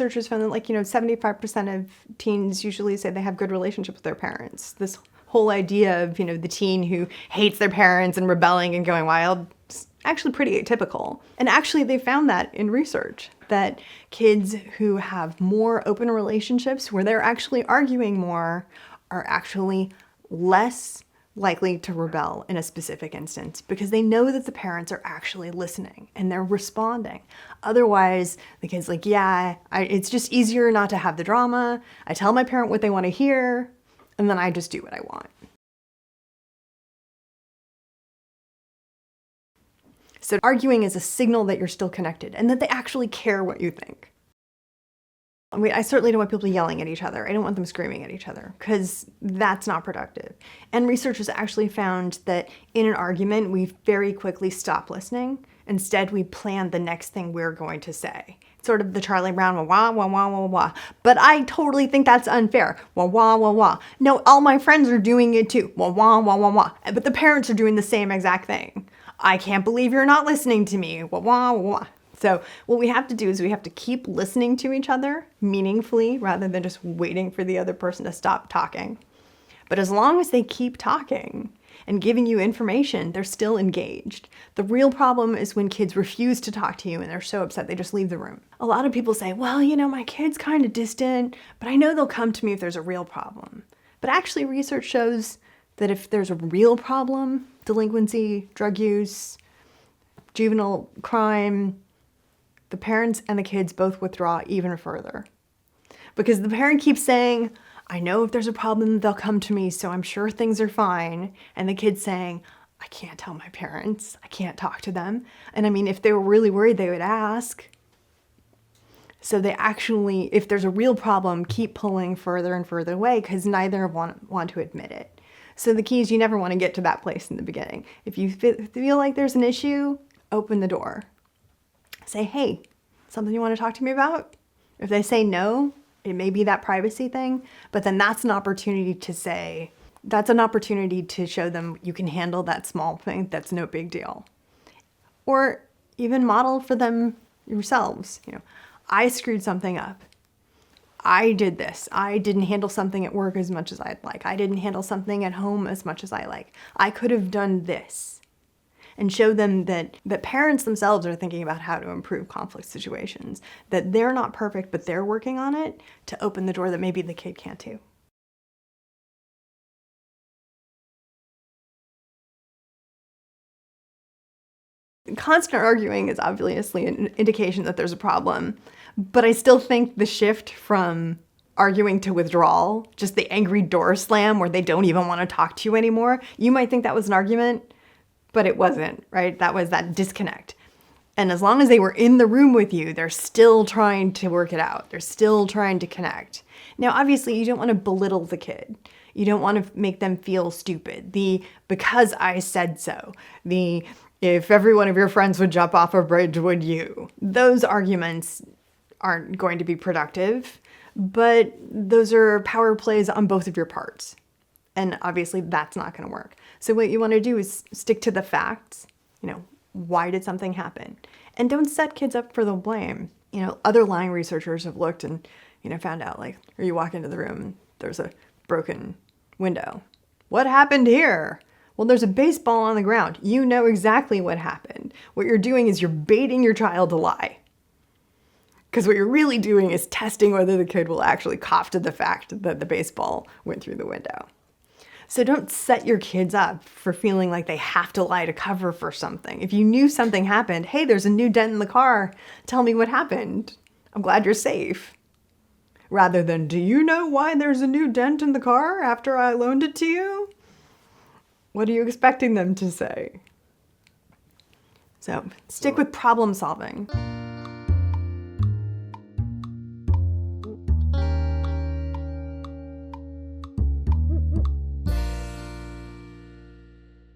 researchers found that 75% of teens usually say they have good relationships with their parents. This whole idea of, the teen who hates their parents and rebelling and going wild is actually pretty atypical. And actually they found that in research, that kids who have more open relationships where they're actually arguing more are actually less likely to rebel in a specific instance because they know that the parents are actually listening and they're responding. Otherwise, the kid's like, it's just easier not to have the drama. I tell my parent what they want to hear, and then I just do what I want. So arguing is a signal that you're still connected and that they actually care what you think. I certainly don't want people yelling at each other. I don't want them screaming at each other because that's not productive. And researchers actually found that in an argument, we very quickly stop listening. Instead, we plan the next thing we're going to say. Sort of the Charlie Brown, wah, wah, wah, wah, wah. But I totally think that's unfair. Wah, wah, wah, wah. No, all my friends are doing it too. Wah, wah, wah, wah, wah. But the parents are doing the same exact thing. I can't believe you're not listening to me. Wah, wah, wah, wah. So what we have to do is we have to keep listening to each other meaningfully rather than just waiting for the other person to stop talking. But as long as they keep talking and giving you information, they're still engaged. The real problem is when kids refuse to talk to you and they're so upset they just leave the room. A lot of people say, well, my kid's kind of distant, but I know they'll come to me if there's a real problem. But actually research shows that if there's a real problem, delinquency, drug use, juvenile crime, the parents and the kids both withdraw even further. Because the parent keeps saying, I know if there's a problem, they'll come to me, so I'm sure things are fine. And the kid's saying, I can't tell my parents. I can't talk to them. And if they were really worried, they would ask. So they actually, if there's a real problem, keep pulling further and further away because neither want to admit it. So the key is you never want to get to that place in the beginning. If you feel like there's an issue, open the door. Say, hey, something you want to talk to me about? If they say no, it may be that privacy thing, but then that's an opportunity to show them you can handle that small thing. That's no big deal. Or even model for them yourselves. I screwed something up. I did this. I didn't handle something at work as much as I'd like. I didn't handle something at home as much as I like. I could have done this. And show them that parents themselves are thinking about how to improve conflict situations, that they're not perfect, but they're working on it to open the door that maybe the kid can't too. Constant arguing is obviously an indication that there's a problem, but I still think the shift from arguing to withdrawal, just the angry door slam where they don't even want to talk to you anymore, you might think that was an argument, but it wasn't, right? That was that disconnect. And as long as they were in the room with you, they're still trying to work it out. They're still trying to connect. Now, obviously, you don't want to belittle the kid. You don't want to make them feel stupid. Because I said so. If every one of your friends would jump off a bridge, would you? Those arguments aren't going to be productive, but those are power plays on both of your parts. And obviously that's not going to work. So what you want to do is stick to the facts. Why did something happen? And don't set kids up for the blame. Other lying researchers have looked and, found out or you walk into the room and there's a broken window. What happened here? Well, there's a baseball on the ground. You know exactly what happened. What you're doing is you're baiting your child to lie. Because what you're really doing is testing whether the kid will actually cop to the fact that the baseball went through the window. So don't set your kids up for feeling like they have to lie to cover for something. If you knew something happened, hey, there's a new dent in the car. Tell me what happened. I'm glad you're safe. Rather than, do you know why there's a new dent in the car after I loaned it to you? What are you expecting them to say? So stick with problem solving.